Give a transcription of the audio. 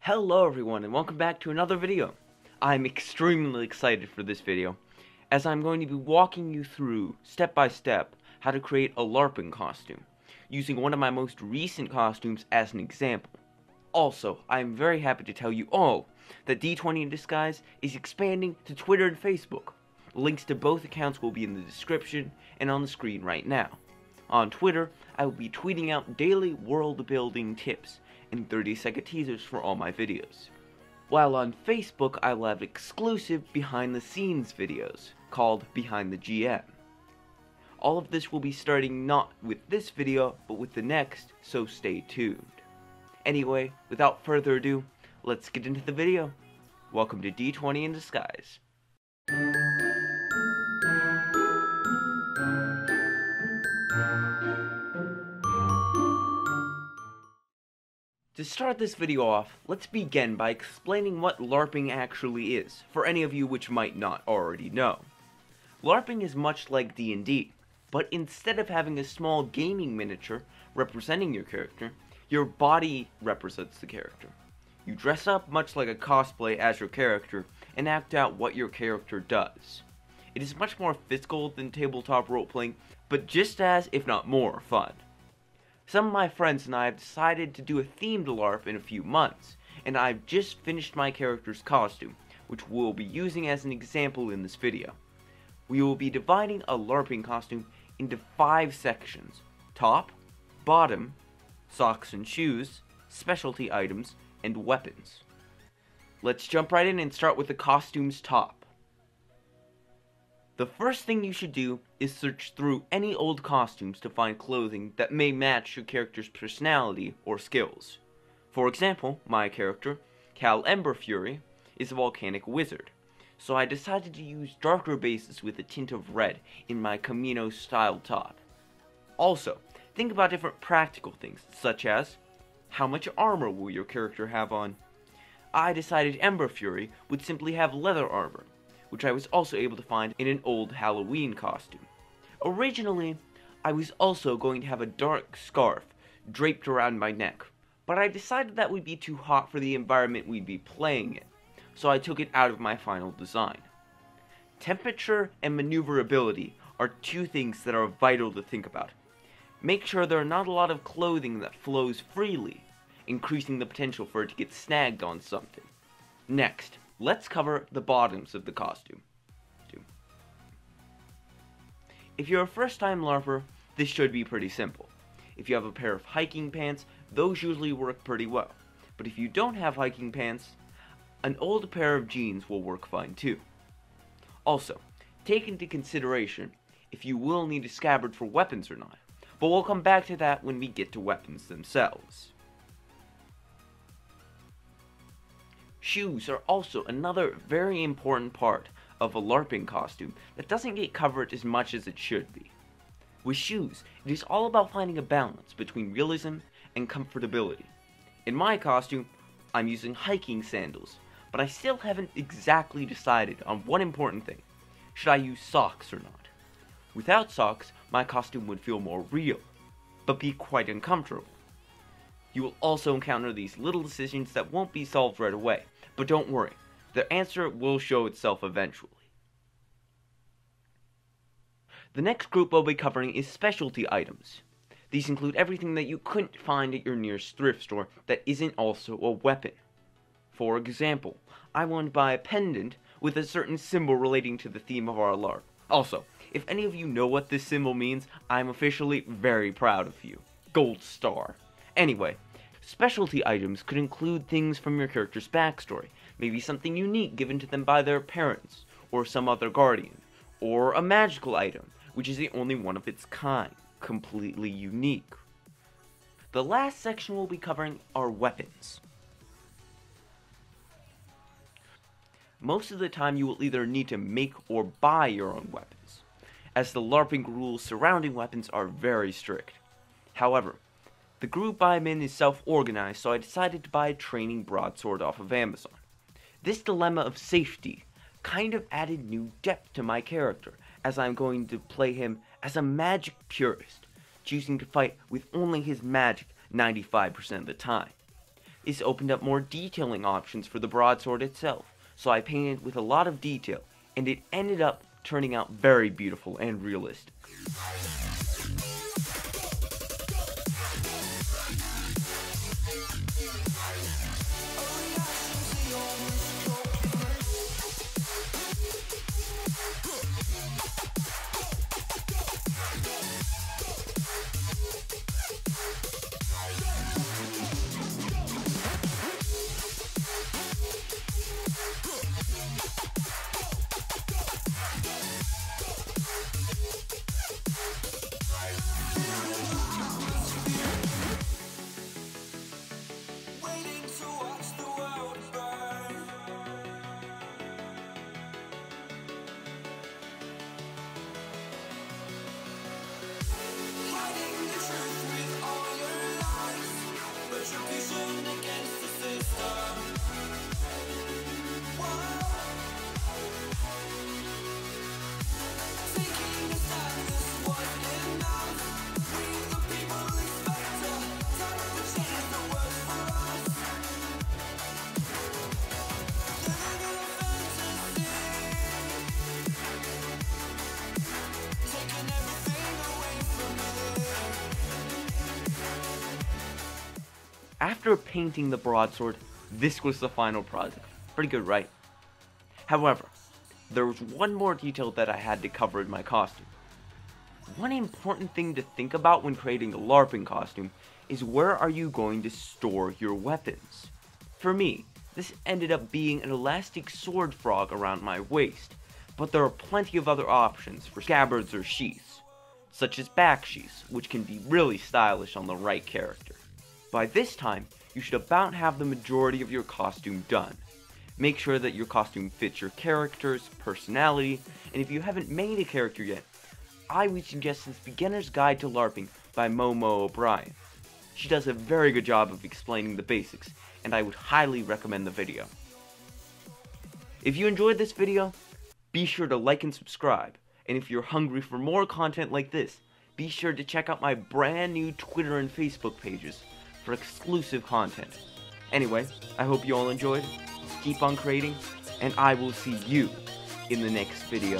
Hello everyone and welcome back to another video. I'm extremely excited for this video, as I'm going to be walking you through, step by step, how to create a LARPing costume, using one of my most recent costumes as an example. Also, I'm very happy to tell you all that D20 in Disguise is expanding to Twitter and Facebook. Links to both accounts will be in the description and on the screen right now. On Twitter, I will be tweeting out daily world building tips and 30-second teasers for all my videos. While on Facebook, I will have exclusive behind the scenes videos called Behind the GM. All of this will be starting not with this video, but with the next, so stay tuned. Anyway, without further ado, let's get into the video. Welcome to D20 in Disguise. To start this video off, let's begin by explaining what LARPing actually is, for any of you which might not already know. LARPing is much like D&D, but instead of having a small gaming miniature representing your character, your body represents the character. You dress up much like a cosplay as your character, and act out what your character does. It is much more physical than tabletop role-playing, but just as, if not more, fun. Some of my friends and I have decided to do a themed LARP in a few months, and I've just finished my character's costume, which we'll be using as an example in this video. We will be dividing a LARPing costume into 5 sections: top, bottom, socks and shoes, specialty items, and weapons. Let's jump right in and start with the costume's top. The first thing you should do is search through any old costumes to find clothing that may match your character's personality or skills. For example, my character, Cal Emberfury, is a volcanic wizard, so I decided to use darker bases with a tint of red in my Camino style top. Also, think about different practical things, such as, how much armor will your character have on? I decided Emberfury would simply have leather armor, which I was also able to find in an old Halloween costume. Originally, I was also going to have a dark scarf draped around my neck, but I decided that would be too hot for the environment we'd be playing in, so I took it out of my final design. Temperature and maneuverability are two things that are vital to think about. Make sure there are not a lot of clothing that flows freely, increasing the potential for it to get snagged on something. Next, let's cover the bottoms of the costume. If you're a first-time LARPer, this should be pretty simple. If you have a pair of hiking pants, those usually work pretty well. But if you don't have hiking pants, an old pair of jeans will work fine too. Also, take into consideration if you will need a scabbard for weapons or not, but we'll come back to that when we get to weapons themselves. Shoes are also another very important part of a LARPing costume that doesn't get covered as much as it should be. With shoes, it is all about finding a balance between realism and comfortability. In my costume, I'm using hiking sandals, but I still haven't exactly decided on one important thing. Should I use socks or not? Without socks, my costume would feel more real, but be quite uncomfortable. You will also encounter these little decisions that won't be solved right away, but don't worry, the answer will show itself eventually. The next group we'll be covering is specialty items. These include everything that you couldn't find at your nearest thrift store that isn't also a weapon. For example, I wanted to buy a pendant with a certain symbol relating to the theme of our LARP. Also, if any of you know what this symbol means, I'm officially very proud of you. Gold star. Anyway, specialty items could include things from your character's backstory, maybe something unique given to them by their parents, or some other guardian, or a magical item, which is the only one of its kind, completely unique. The last section we'll be covering are weapons. Most of the time you will either need to make or buy your own weapons, as the LARPing rules surrounding weapons are very strict. However, the group I'm in is self-organized, so I decided to buy a training broadsword off of Amazon. This dilemma of safety kind of added new depth to my character, as I'm going to play him as a magic purist, choosing to fight with only his magic 95% of the time. This opened up more detailing options for the broadsword itself, so I painted with a lot of detail, and it ended up turning out very beautiful and realistic. After painting the broadsword, this was the final product. Pretty good, right? However, there was one more detail that I had to cover in my costume. One important thing to think about when creating a LARPing costume is where are you going to store your weapons? For me, this ended up being an elastic sword frog around my waist, but there are plenty of other options for scabbards or sheaths, such as back sheaths, which can be really stylish on the right character. By this time, you should about have the majority of your costume done. Make sure that your costume fits your character's personality, and if you haven't made a character yet, I would suggest this Beginner's Guide to LARPing by Momo Obrien. She does a very good job of explaining the basics, and I would highly recommend the video. If you enjoyed this video, be sure to like and subscribe, and if you're hungry for more content like this, be sure to check out my brand new Twitter and Facebook pages for exclusive content. Anyway, I hope you all enjoyed, keep on creating, and I will see you in the next video.